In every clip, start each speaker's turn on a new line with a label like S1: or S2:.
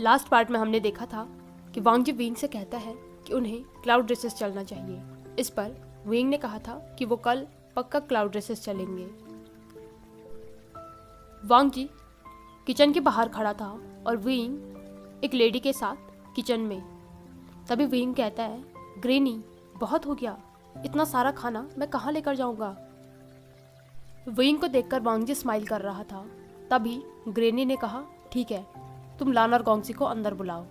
S1: Last part में हमने देखा था कि वांग जी विंग से कहता है कि उन्हें क्लाउड रेसेस चलना चाहिए। इस पर विंग ने कहा था कि वो कल पक्का क्लाउड रेसेस चलेंगे। वांग जी किचन के बाहर खड़ा था और विंग एक लेडी के साथ किचन में। तभी विंग कहता है, ग्रेनी बहुत हो गया, इतना सारा खाना मैं कहाँ लेकर जाऊँगा। विंग को देखकर वांग जी स्माइल कर रहा था। तभी ग्रेनी ने कहा, ठीक है, तुम लान और गोंगसी को अंदर बुलाओ।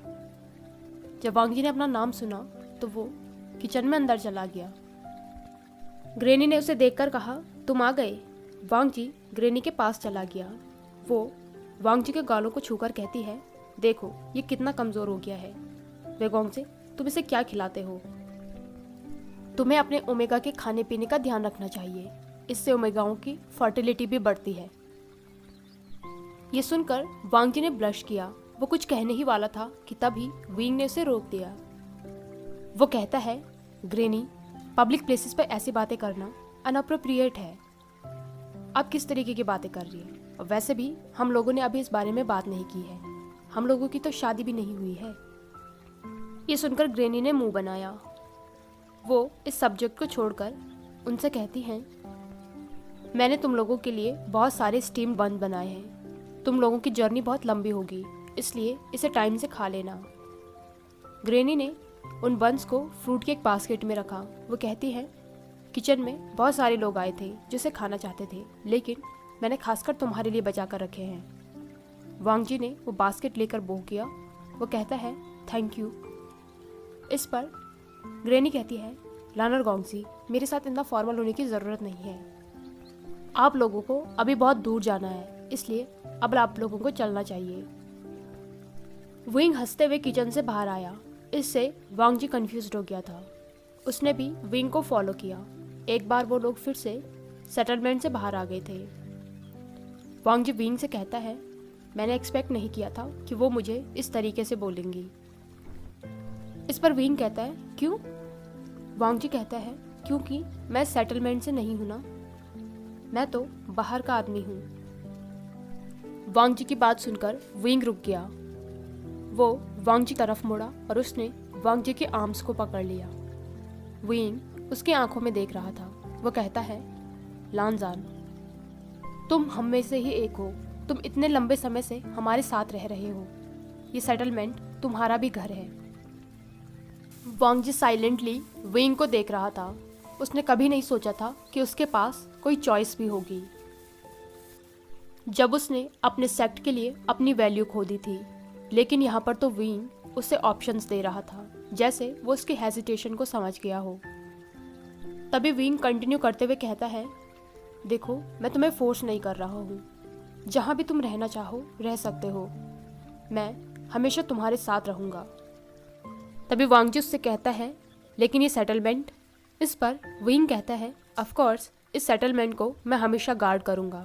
S1: जब वांग जी ने अपना नाम सुना तो वो किचन में अंदर चला गया। ग्रेनी ने उसे देखकर कहा, तुम आ गए। वांग जी ग्रेनी के पास चला गया। वो वांग जी के गालों को छूकर कहती है, देखो ये कितना कमज़ोर हो गया है। वे गोंगसी, तुम इसे क्या खिलाते हो? तुम्हें अपने ओमेगा के खाने पीने का ध्यान रखना चाहिए, इससे ओमेगाओं की फर्टिलिटी भी बढ़ती है। ये सुनकर वांग जी ने ब्लश किया। वो कुछ कहने ही वाला था कि तभी विंग ने उसे रोक दिया। वो कहता है, ग्रेनी पब्लिक प्लेसेस पर ऐसी बातें करना अनअप्रोप्रिएट है। आप किस तरीके की बातें कर रही हैं? और वैसे भी हम लोगों ने अभी इस बारे में बात नहीं की है। हम लोगों की तो शादी भी नहीं हुई है। ये सुनकर ग्रेनी ने मुंह बनाया। वो इस सब्जेक्ट को छोड़कर उनसे कहती हैं, मैंने तुम लोगों के लिए बहुत सारे स्टीम बन बनाए हैं। तुम लोगों की जर्नी बहुत लंबी होगी, इसलिए इसे टाइम से खा लेना। ग्रेनी ने उन बंस को फ्रूट के एक बास्केट में रखा। वो कहती है, किचन में बहुत सारे लोग आए थे जो इसे खाना चाहते थे, लेकिन मैंने खासकर तुम्हारे लिए बचा कर रखे हैं। वांग जी ने वो बास्केट लेकर बो किया। वो कहता है, थैंक यू। इस पर ग्रेनी कहती है, लान और गोंगसी, मेरे साथ इतना फॉर्मल होने की ज़रूरत नहीं है। आप लोगों को अभी बहुत दूर जाना है, इसलिए अब आप लोगों को चलना चाहिए। विंग हंसते हुए किचन से बाहर आया। इससे वांग जी कन्फ्यूज्ड हो गया था। उसने भी विंग को फॉलो किया। एक बार वो लोग फिर से सेटलमेंट से बाहर आ गए थे। वांग जी विंग से कहता है, मैंने एक्सपेक्ट नहीं किया था कि वो मुझे इस तरीके से बोलेंगी। इस पर विंग कहता है, क्यों? वांग जी कहता है, क्योंकि मैं सेटलमेंट से नहीं हूं ना, मैं तो बाहर का आदमी हूं। वांग जी की बात सुनकर विंग रुक गया। वो वांग जी तरफ मुड़ा और उसने वांग जी के आर्म्स को पकड़ लिया। विंग उसकी आंखों में देख रहा था। वो कहता है, लानजान, तुम हम में से ही एक हो। तुम इतने लंबे समय से हमारे साथ रह रहे हो। ये सेटलमेंट तुम्हारा भी घर है। वांग जी साइलेंटली विंग को देख रहा था। उसने कभी नहीं सोचा था कि उसके पास कोई चॉइस भी होगी। जब उसने अपने सेक्ट के लिए अपनी वैल्यू खो दी थी, लेकिन यहाँ पर तो विंग उसे ऑप्शंस दे रहा था, जैसे वो उसकी हेजिटेशन को समझ गया हो। तभी विंग कंटिन्यू करते हुए कहता है, देखो मैं तुम्हें फोर्स नहीं कर रहा हूँ। जहाँ भी तुम रहना चाहो रह सकते हो। मैं हमेशा तुम्हारे साथ रहूँगा। तभी वांग जी उससे कहता है, लेकिन ये सेटलमेंट? इस पर विंग कहता है, ऑफ कोर्स इस सेटलमेंट को मैं हमेशा गार्ड करूँगा,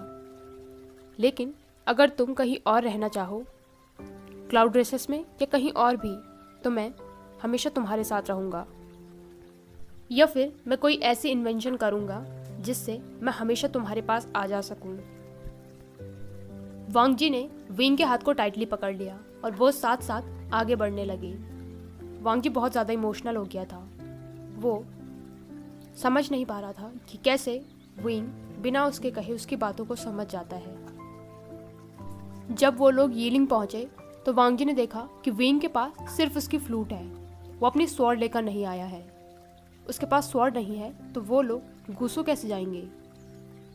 S1: लेकिन अगर तुम कहीं और रहना चाहो, क्लाउड रेसेस में या कहीं और भी, तो मैं हमेशा तुम्हारे साथ रहूँगा। या फिर मैं कोई ऐसी इन्वेंशन करूँगा जिससे मैं हमेशा तुम्हारे पास आ जा सकूँ। वांग जी ने विंग के हाथ को टाइटली पकड़ लिया और वो साथ साथ आगे बढ़ने लगे। वांग जी बहुत ज़्यादा इमोशनल हो गया था। वो समझ नहीं पा रहा था कि कैसे विंग बिना उसके कहे उसकी बातों को समझ जाता है। जब वो लोग यीलिंग पहुंचे तो वांग जी ने देखा कि विंग के पास सिर्फ उसकी फ्लूट है। वो अपनी स्वॉर्ड लेकर नहीं आया है। उसके पास स्वॉर्ड नहीं है तो वो लोग गुसू कैसे जाएंगे?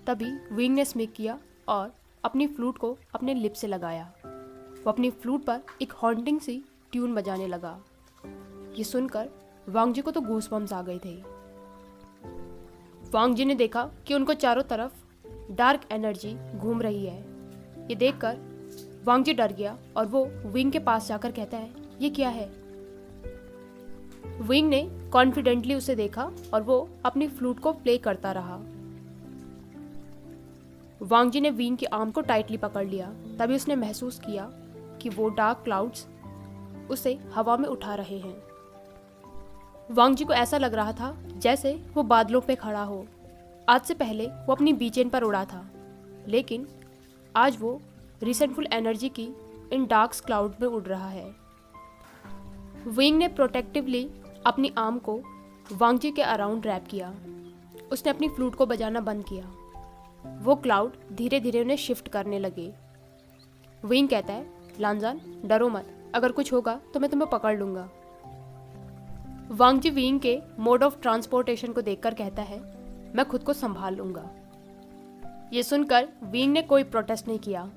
S1: तभी विंग ने स्मिक किया और अपनी फ्लूट को अपने लिप से लगाया। वो अपनी फ्लूट पर एक हॉन्टिंग सी ट्यून बजाने लगा। ये सुनकर वांग जी को तो गूसबम्स आ गए थे। वांग जी ने देखा कि उनको चारों तरफ डार्क एनर्जी घूम रही है। ये देखकर वांग जी डर गया और वो विंग के पास जाकर कहता है, ये क्या है? विंग ने कॉन्फिडेंटली उसे देखा और वो अपनी फ्लूट को प्ले करता रहा। वांग जी ने विंग के आर्म को टाइटली पकड़ लिया। तभी उसने महसूस किया कि वो डार्क क्लाउड्स उसे हवा में उठा रहे हैं। वांग जी को ऐसा लग रहा था जैसे वो बादलों पे खड़ा हो। आज से पहले वो अपनी बीचेन पर उड़ा था, लेकिन आज वो रिसेंटफुल एनर्जी की इन डार्क क्लाउड में उड़ रहा है। विंग ने प्रोटेक्टिवली अपनी आर्म को वांगजी के अराउंड रैप किया। उसने अपनी फ्लूट को बजाना बंद किया। वो क्लाउड धीरे धीरे उन्हें शिफ्ट करने लगे। विंग कहता है, लानजान डरो मत, अगर कुछ होगा तो मैं तुम्हें पकड़ लूंगा। वांगजी विंग के मोड ऑफ ट्रांसपोर्टेशन को देखकर कहता है, मैं खुद को संभाल लूंगा। ये सुनकर विंग ने कोई प्रोटेस्ट नहीं किया।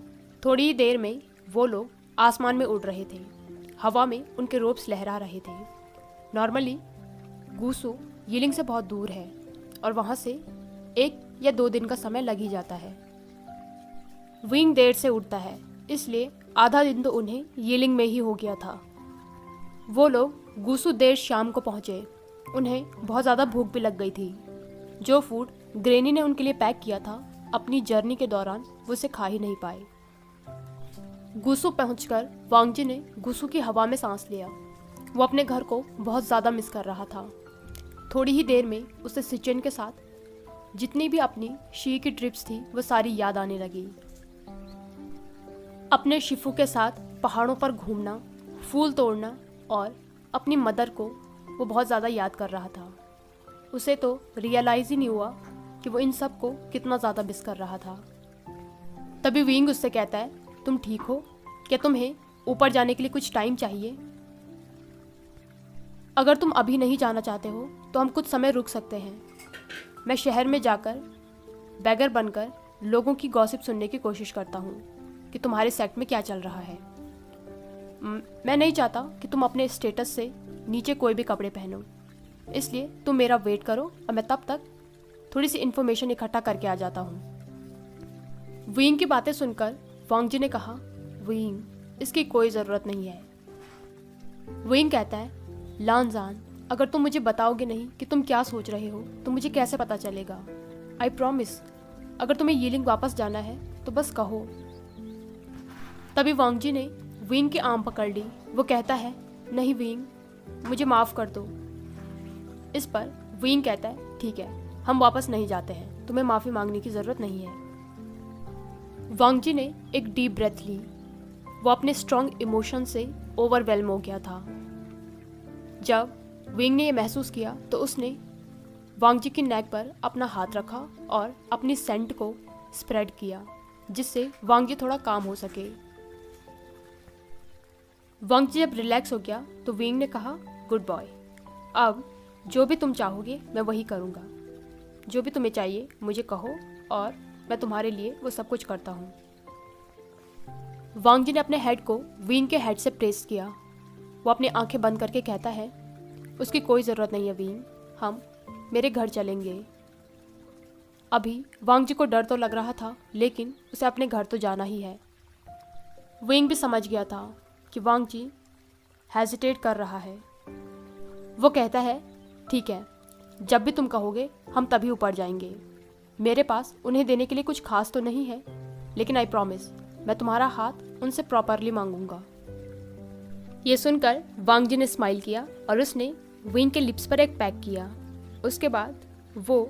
S1: थोड़ी ही देर में वो लोग आसमान में उड़ रहे थे। हवा में उनके रोप्स लहरा रहे थे। नॉर्मली गूसू यिलिंग से बहुत दूर है और वहाँ से 1 या 2 दिन का समय लग ही जाता है। विंग देर से उड़ता है, इसलिए आधा दिन तो उन्हें यिलिंग में ही हो गया था। वो लोग गूसू देर शाम को पहुँचे। उन्हें बहुत ज़्यादा भूख भी लग गई थी। जो फूड ग्रेनी ने उनके लिए पैक किया था, अपनी जर्नी के दौरान वो उसे खा ही नहीं पाए। गूसू पहुंचकर वांगजी ने गूसू की हवा में सांस लिया। वो अपने घर को बहुत ज़्यादा मिस कर रहा था। थोड़ी ही देर में उसे सिचेन के साथ जितनी भी अपनी शी की ट्रिप्स थी वो सारी याद आने लगी। अपने शिफू के साथ पहाड़ों पर घूमना, फूल तोड़ना और अपनी मदर को वो बहुत ज़्यादा याद कर रहा था। उसे तो रियलाइज़ ही नहीं हुआ कि वो इन सब को कितना ज़्यादा मिस कर रहा था। तभी विंग उससे कहता है, तुम ठीक हो? क्या तुम्हें ऊपर जाने के लिए कुछ टाइम चाहिए? अगर तुम अभी नहीं जाना चाहते हो तो हम कुछ समय रुक सकते हैं। मैं शहर में जाकर बैगर बनकर लोगों की गॉसिप सुनने की कोशिश करता हूँ कि तुम्हारे सेट में क्या चल रहा है। मैं नहीं चाहता कि तुम अपने स्टेटस से नीचे कोई भी कपड़े पहनो, इसलिए तुम मेरा वेट करो और मैं तब तक थोड़ी सी इन्फॉर्मेशन इकट्ठा करके आ जाता हूँ। विंग की बातें सुनकर वांगजी ने कहा, विंग, इसकी कोई ज़रूरत नहीं है। विंग कहता है, लानजान, अगर तुम मुझे बताओगे नहीं कि तुम क्या सोच रहे हो तो मुझे कैसे पता चलेगा? आई प्रॉमिस, अगर तुम्हें यिलिंग वापस जाना है तो बस कहो। तभी वांगजी ने विंग की आर्म पकड़ ली। वो कहता है, नहीं विंग, मुझे माफ़ कर दो। इस पर विंग कहता है, ठीक है, हम वापस नहीं जाते हैं, तुम्हें माफ़ी मांगने की ज़रूरत नहीं है। वांगजी ने एक डीप ब्रेथ ली। वो अपने स्ट्रॉन्ग इमोशन से ओवरवेल्म हो गया था। जब विंग ने यह महसूस किया तो उसने वांगजी की नेक पर अपना हाथ रखा और अपनी सेंट को स्प्रेड किया, जिससे वांगजी थोड़ा काम हो सके। वांगजी जब रिलैक्स हो गया तो विंग ने कहा, गुड बॉय, अब जो भी तुम चाहोगे मैं वही करूँगा। जो भी तुम्हें चाहिए मुझे कहो और मैं तुम्हारे लिए वो सब कुछ करता हूँ। वांगजी ने अपने हेड को विंग के हेड से प्रेस किया। वो अपनी आंखें बंद करके कहता है, उसकी कोई ज़रूरत नहीं है विंग, हम मेरे घर चलेंगे। अभी वांगजी को डर तो लग रहा था, लेकिन उसे अपने घर तो जाना ही है। विंग भी समझ गया था कि वांगजी हेजिटेट कर रहा है। वो कहता है, ठीक है, जब भी तुम कहोगे हम तभी ऊपर जाएंगे। मेरे पास उन्हें देने के लिए कुछ खास तो नहीं है, लेकिन आई प्रॉमिस, मैं तुम्हारा हाथ उनसे प्रॉपरली मांगूंगा। ये सुनकर वांगजी ने स्माइल किया और उसने विंग के लिप्स पर एक पैक किया। उसके बाद वो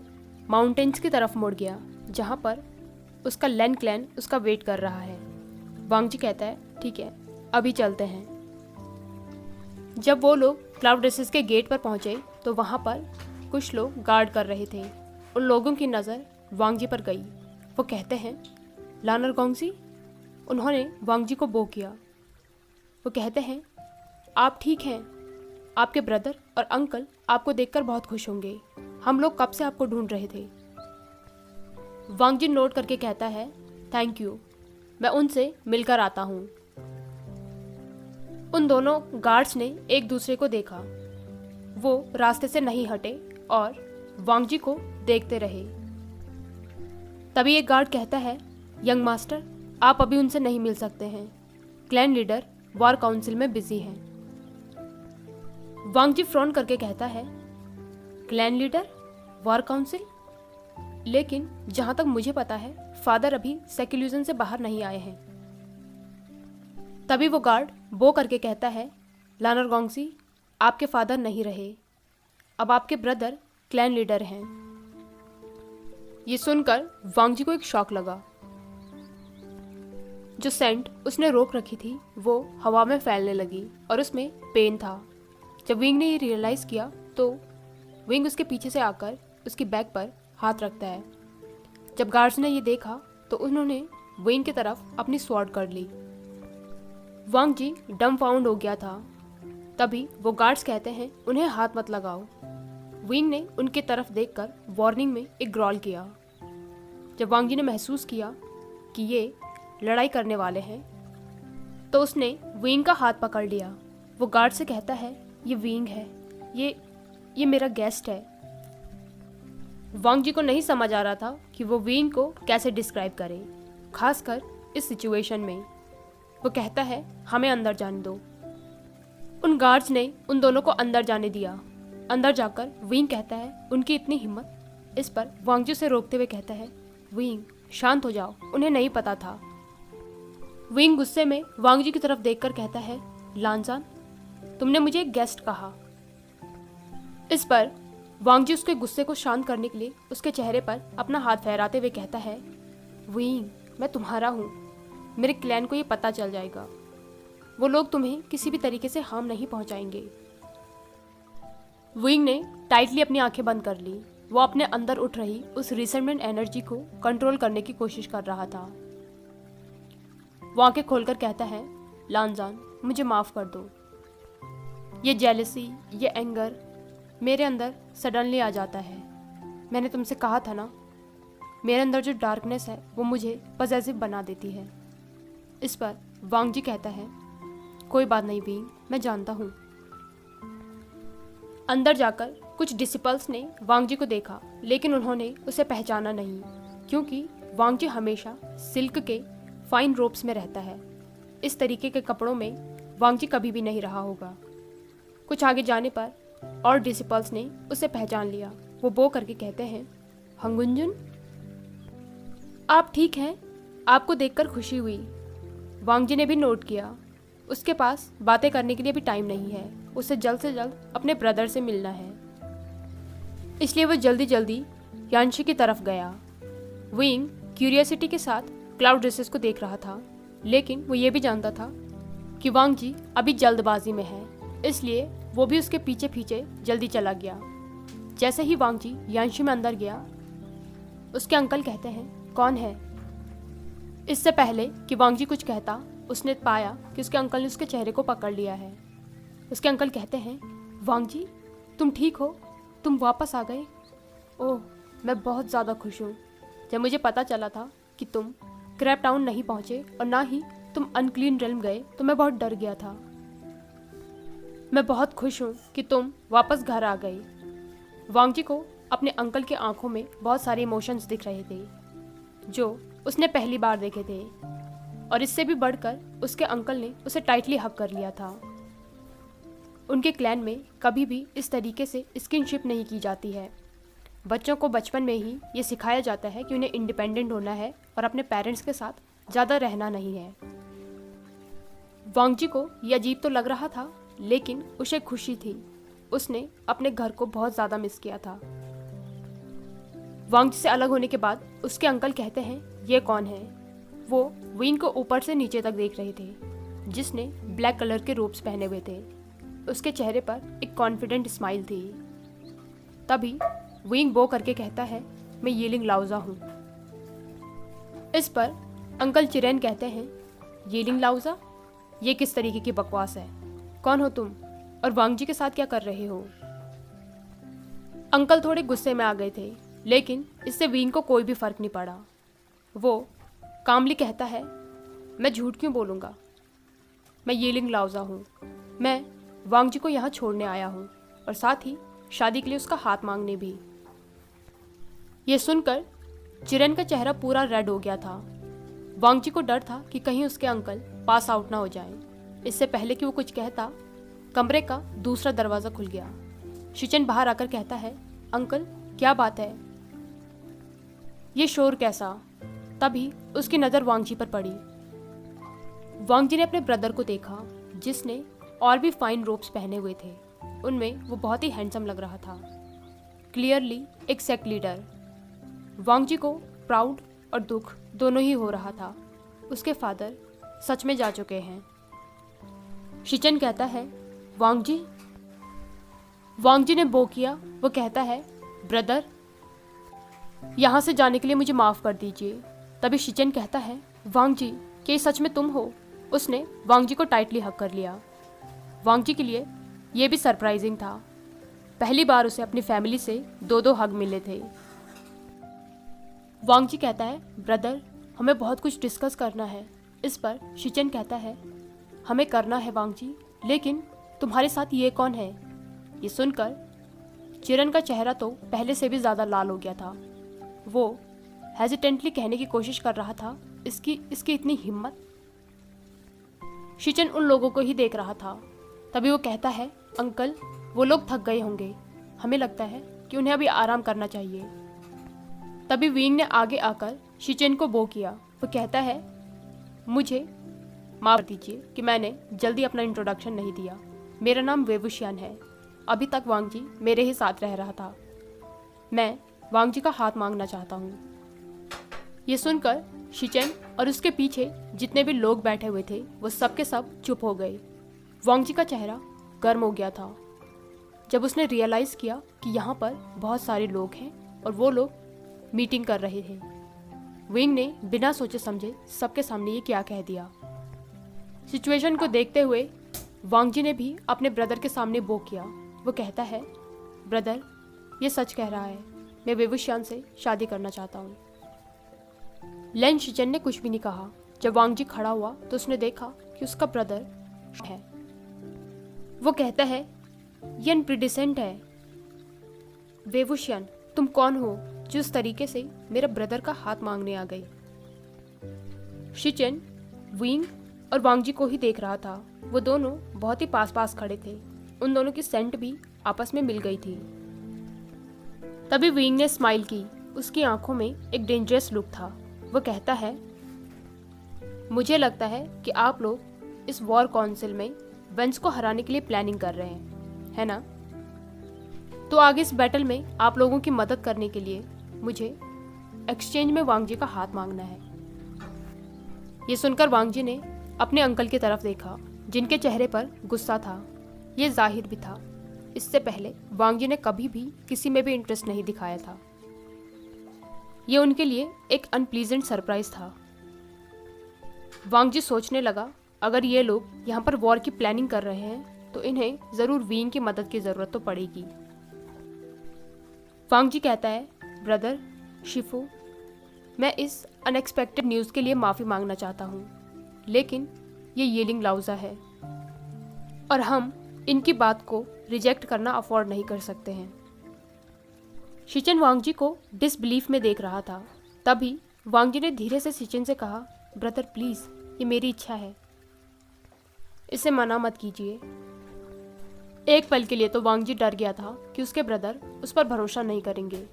S1: माउंटेन्स की तरफ मुड़ गया, जहाँ पर उसका लैन क्लैन उसका वेट कर रहा है। वांगजी कहता है, ठीक है, अभी चलते हैं। जब वो लोग क्लाउड रेसेस के गेट पर पहुंचे तो वहाँ पर कुछ लोग गार्ड कर रहे थे। उन लोगों की नज़र वांगजी पर गई। वो कहते हैं, लानर गोंगजी। उन्होंने वांगजी को बो किया। वो कहते हैं, आप ठीक हैं? आपके ब्रदर और अंकल आपको देखकर बहुत खुश होंगे। हम लोग कब से आपको ढूंढ रहे थे। वांगजी नोट करके कहता है, थैंक यू, मैं उनसे मिलकर आता हूँ। उन दोनों गार्ड्स ने एक दूसरे को देखा। वो रास्ते से नहीं हटे और वांगजी को देखते रहे। तभी एक गार्ड कहता है, यंग मास्टर, आप अभी उनसे नहीं मिल सकते हैं। क्लैन लीडर वॉर काउंसिल में बिजी हैं। वांगजी फ्रॉन करके कहता है, क्लैन लीडर, वॉर काउंसिल? लेकिन जहां तक मुझे पता है फादर अभी सेक्युलूजन से बाहर नहीं आए हैं। तभी वो गार्ड बो करके कहता है, लानर गोंगजी, आपके फादर नहीं रहे, अब आपके ब्रदर क्लैन लीडर हैं। ये सुनकर वांगजी को एक शॉक लगा। जो सेंट उसने रोक रखी थी वो हवा में फैलने लगी और उसमें पेन था। जब विंग ने ये रियलाइज़ किया तो विंग उसके पीछे से आकर उसकी बैग पर हाथ रखता है। जब गार्ड्स ने ये देखा तो उन्होंने विंग की तरफ अपनी स्वॉर्ड कर ली। वांग जी डम्फाउंड हो गया था। तभी वो गार्ड्स कहते हैं उन्हें हाथ मत लगाओ। विंग ने उनकी तरफ देखकर वार्निंग में एक ग्रॉल किया। जब वांग जी ने महसूस किया कि ये लड़ाई करने वाले हैं तो उसने विंग का हाथ पकड़ लिया। वो गार्ड से कहता है ये विंग है, ये मेरा गेस्ट है। वांग जी को नहीं समझ आ रहा था कि वो विंग को कैसे डिस्क्राइब करे, खासकर इस सिचुएशन में। वो कहता है हमें अंदर जाने दो। उन गार्ड्स ने उन दोनों को अंदर जाने दिया। अंदर जाकर विंग कहता है उनकी इतनी हिम्मत। इस पर वांग जी उसे रोकते हुए कहता है विंग शांत हो जाओ, उन्हें नहीं पता था। विंग गुस्से में वांग जी की तरफ देखकर कहता है लानजान, तुमने मुझे एक गेस्ट कहा। इस पर वांग जी उसके गुस्से को शांत करने के लिए उसके चेहरे पर अपना हाथ फहराते हुए कहता है विंग मैं तुम्हारा हूँ, मेरे क्लैन को ये पता चल जाएगा। वो लोग तुम्हें किसी भी तरीके से हार्म नहीं पहुंचाएंगे। विंग ने टाइटली अपनी आंखें बंद कर ली। वो अपने अंदर उठ रही उस रिसेंटमेंट एनर्जी को कंट्रोल करने की कोशिश कर रहा था। वो आंखें खोलकर कहता है लानजान मुझे माफ़ कर दो। ये जेलसी, ये एंगर मेरे अंदर सडनली आ जाता है। मैंने तुमसे कहा था ना, मेरे अंदर जो डार्कनेस है वो मुझे पॉसेसिव बना देती है। इस पर वांग जी कहता है कोई बात नहीं विंग, मैं जानता हूँ। अंदर जाकर कुछ डिसिपल्स ने वांग जी को देखा, लेकिन उन्होंने उसे पहचाना नहीं, क्योंकि वांग जी हमेशा सिल्क के फाइन रोप्स में रहता है। इस तरीके के कपड़ों में वांग जी कभी भी नहीं रहा होगा। कुछ आगे जाने पर और डिसिपल्स ने उसे पहचान लिया। वो बो करके कहते हैं हंगुंजुन, आप ठीक हैं? आपको देखकर खुशी हुई। वांग जी ने भी नोट किया उसके पास बातें करने के लिए भी टाइम नहीं है। उसे जल्द से जल्द अपने ब्रदर से मिलना है, इसलिए वो जल्दी जल्दी यांशी की तरफ गया। विंग क्यूरियोसिटी के साथ क्लाउड ड्रेसेस को देख रहा था, लेकिन वो ये भी जानता था कि वांग जी अभी जल्दबाजी में है, इसलिए वो भी उसके पीछे पीछे जल्दी चला गया। जैसे ही वांग जी यांशी में अंदर गया, उसके अंकल कहते हैं कौन है। इससे पहले कि वांग जी कुछ कहता, उसने पाया कि उसके अंकल ने उसके चेहरे को पकड़ लिया है। उसके अंकल कहते हैं वांग जी तुम ठीक हो, तुम वापस आ गए। ओह मैं बहुत ज़्यादा खुश हूँ। जब मुझे पता चला था कि तुम क्रैप टाउन नहीं पहुँचे और ना ही तुम अनक्लीन रेल्म गए तो मैं बहुत डर गया था। मैं बहुत खुश हूँ कि तुम वापस घर आ गए। वांग जी को अपने अंकल की आंखों में बहुत सारे इमोशंस दिख रहे थे जो उसने पहली बार देखे थे, और इससे भी बढ़कर उसके अंकल ने उसे टाइटली हग कर लिया था। उनके क्लैन में कभी भी इस तरीके से स्किनशिप नहीं की जाती है। बच्चों को बचपन में ही ये सिखाया जाता है कि उन्हें इंडिपेंडेंट होना है और अपने पेरेंट्स के साथ ज़्यादा रहना नहीं है। वांग जी को ये अजीब तो लग रहा था, लेकिन उसे खुशी थी। उसने अपने घर को बहुत ज़्यादा मिस किया था। वांग जी से अलग होने के बाद उसके अंकल कहते हैं ये कौन है। वो विंग को ऊपर से नीचे तक देख रहे थे, जिसने ब्लैक कलर के रोब्स पहने हुए थे। उसके चेहरे पर एक कॉन्फिडेंट स्माइल थी। तभी विंग बो करके कहता है मैं यीलिंग लाउजा हूँ। इस पर अंकल चिरेन कहते हैं यीलिंग लाउजा, ये किस तरीके की बकवास है? कौन हो तुम और वांग जी के साथ क्या कर रहे हो? अंकल थोड़े गुस्से में आ गए थे, लेकिन इससे विंग को कोई भी फर्क नहीं पड़ा। वो कामली कहता है मैं झूठ क्यों बोलूँगा, मैं यीलिंग लाउजा हूँ। मैं वांग जी को यहाँ छोड़ने आया हूँ और साथ ही शादी के लिए उसका हाथ मांगने भी। ये सुनकर चिरेन का चेहरा पूरा रेड हो गया था। वांग जी को डर था कि कहीं उसके अंकल पास आउट ना हो जाएं। इससे पहले कि वो कुछ कहता, कमरे का दूसरा दरवाज़ा खुल गया। शिचन बाहर आकर कहता है अंकल क्या बात है, ये शोर कैसा? तभी उसकी नज़र वांग जी पर पड़ी। वांग जी ने अपने ब्रदर को देखा, जिसने और भी फाइन रोब्स पहने हुए थे। उनमें वो बहुत ही हैंडसम लग रहा था, क्लियरली एक सेक्ट लीडर। वांग जी को प्राउड और दुख दोनों ही हो रहा था। उसके फादर सच में जा चुके हैं। शिचन कहता है वांग जी, वांग जी ने बो किया। वो कहता है, ब्रदर, यहाँ से जाने के लिए मुझे माफ़ कर दीजिए। तभी शिचन कहता है, वांग जी, क्या ये सच में तुम हो? उसने वांग जी को टाइटली हग कर लिया। वांग जी के लिए ये भी सरप्राइजिंग था। पहली बार उसे अपनी फैमिली से 2-2 हग मिले थे। वांग जी कहता है, ब्रदर, हमें बहुत कुछ डिस्कस करना है। इस पर शिचन कहता है, हमें करना है वांग जी, लेकिन तुम्हारे साथ ये कौन है? ये सुनकर चिरन का चेहरा तो पहले से भी ज़्यादा लाल हो गया था। वो हेजिटेंटली कहने की कोशिश कर रहा था, इसकी इतनी हिम्मत। शिचन उन लोगों को ही देख रहा था। तभी वो कहता है, अंकल, वो लोग थक गए होंगे, हमें लगता है कि उन्हें अभी आराम करना चाहिए। तभी विंग ने आगे आकर शिचन को बो किया। वो कहता है, मुझे माफ कर दीजिए कि मैंने जल्दी अपना इंट्रोडक्शन नहीं दिया। मेरा नाम वेवुशियन है। अभी तक वांग जी मेरे ही साथ रह रहा था। मैं वांग जी का हाथ मांगना चाहता हूँ। ये सुनकर शिचन और उसके पीछे जितने भी लोग बैठे हुए थे वो सब के सब चुप हो गए। वांग जी का चेहरा गर्म हो गया था जब उसने रियलाइज़ किया कि यहाँ पर बहुत सारे लोग हैं और वो लोग मीटिंग कर रहे थे। विंग ने बिना सोचे समझे सबके सामने ये क्या कह दिया। सिचुएशन को देखते हुए वांग जी ने भी अपने ब्रदर के सामने बो किया। वो कहता है, ब्रदर, ये सच कह रहा है, मैं वेवुशियन से शादी करना चाहता हूँ। लेन शिचन ने कुछ भी नहीं कहा। जब वांग जी खड़ा हुआ तो उसने देखा कि उसका ब्रदर है। वो कहता है, ये अनप्रेडिसेंट है। वेवुशियन, तुम कौन हो जो इस तरीके से मेरे ब्रदर का हाथ मांगने आ गई? शिचन विंग और वांग जी को ही देख रहा था। वो दोनों बहुत ही पास पास खड़े थे। उन दोनों की सेंट भी आपस में मिल गई थी। तभी विंग ने स्माइल की। उसकी आंखों में एक डेंजरस लुक था। वो कहता है, मुझे लगता है कि आप लोग इस वॉर काउंसिल में वेंस को हराने के लिए प्लानिंग कर रहे हैं, है ना? तो आगे इस बैटल में आप लोगों की मदद करने के लिए मुझे एक्सचेंज में वांग जी का हाथ मांगना है। ये सुनकर वांग जी ने अपने अंकल की तरफ देखा, जिनके चेहरे पर गुस्सा था। ये जाहिर भी था, इससे पहले वांग जी ने कभी भी किसी में भी इंटरेस्ट नहीं दिखाया था। ये उनके लिए एक अनप्लीजेंट सरप्राइज था। वांग जी सोचने लगा, अगर ये लोग यहाँ पर वॉर की प्लानिंग कर रहे हैं तो इन्हें ज़रूर विंग की मदद की ज़रूरत तो पड़ेगी। वांग जी कहता है, ब्रदर शिफू, मैं इस अनएक्सपेक्टेड न्यूज़ के लिए माफ़ी मांगना चाहता हूँ, लेकिन ये येलिंग लाउजा है और हम इनकी बात को रिजेक्ट करना अफोर्ड नहीं कर सकते हैं। शिचन वांग जी को डिसबिलीफ में देख रहा था। तभी वांग जी ने धीरे से शिचन से कहा, ब्रदर प्लीज़, ये मेरी इच्छा है, इसे मना मत कीजिए। एक पल के लिए तो वांग जी डर गया था कि उसके ब्रदर उस पर भरोसा नहीं करेंगे,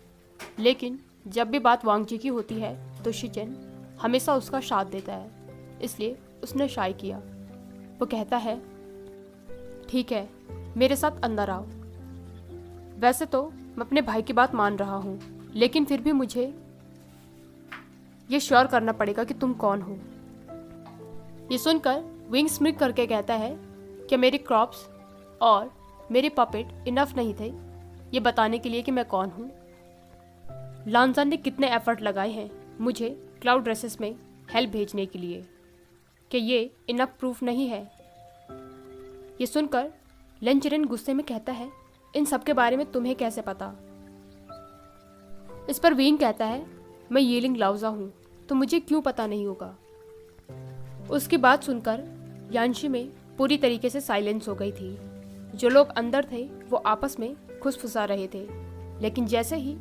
S1: लेकिन जब भी बात वांग जी की होती है तो शिचन हमेशा उसका साथ देता है, इसलिए उसने शाय किया। वो कहता है, ठीक है, मेरे साथ अंदर आओ। वैसे तो मैं अपने भाई की बात मान रहा हूँ, लेकिन फिर भी मुझे ये श्योर करना पड़ेगा कि तुम कौन हो। ये सुनकर विंग स्मिक करके कहता है कि मेरे क्रॉप्स और मेरे पपेट इनफ नहीं थे ये बताने के लिए कि मैं कौन हूँ। लांजान ने कितने एफर्ट लगाए हैं मुझे क्लाउड ड्रेसेस में हेल्प भेजने के लिए, कि ये इनफ प्रूफ नहीं है। ये सुनकर लेंचरन गुस्से में कहता है, इन सब के बारे में तुम्हें कैसे पता? इस पर विंग कहता है, मैं येलिंग लाउजा हूँ, तो मुझे क्यों पता नहीं होगा? उसकी बात सुनकर यानशी में पूरी तरीके से साइलेंस हो गई थी। जो लोग अंदर थे वो आपस में खुसफुसा रहे थे, लेकिन जैसे ही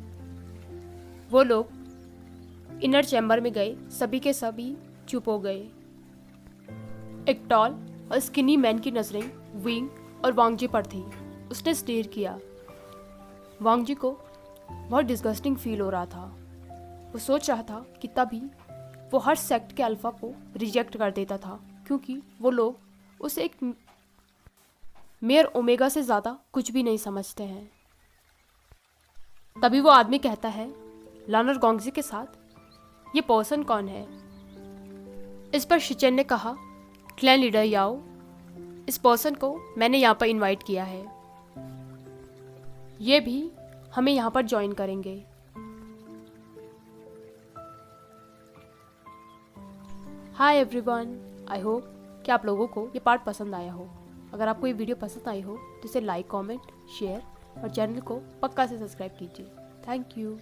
S1: वो लोग इनर चैम्बर में गए सभी के सभी चुप हो गए। एक टॉल और स्किनी मैन की नजरें विंग और वांग जी पर थी। उसने स्टेयर किया। वांग जी को बहुत डिस्गस्टिंग फील हो रहा था। वो सोच रहा था कि तभी वो हर सेक्ट के अल्फा को रिजेक्ट कर देता था, क्योंकि वो लोग उसे एक मेयर ओमेगा से ज़्यादा कुछ भी नहीं समझते हैं। तभी वो आदमी कहता है, लानर गोंगजी के साथ ये पर्सन कौन है? इस पर शिचन ने कहा, क्लैन लीडर याओ, इस पर्सन को मैंने यहाँ पर इनवाइट किया है। ये भी हमें यहाँ पर ज्वाइन करेंगे। हाय एवरीवन, आई होप कि आप लोगों को ये पार्ट पसंद आया हो। अगर आपको ये वीडियो पसंद आई हो तो इसे लाइक, कमेंट, शेयर और चैनल को पक्का से सब्सक्राइब कीजिए। Thank you.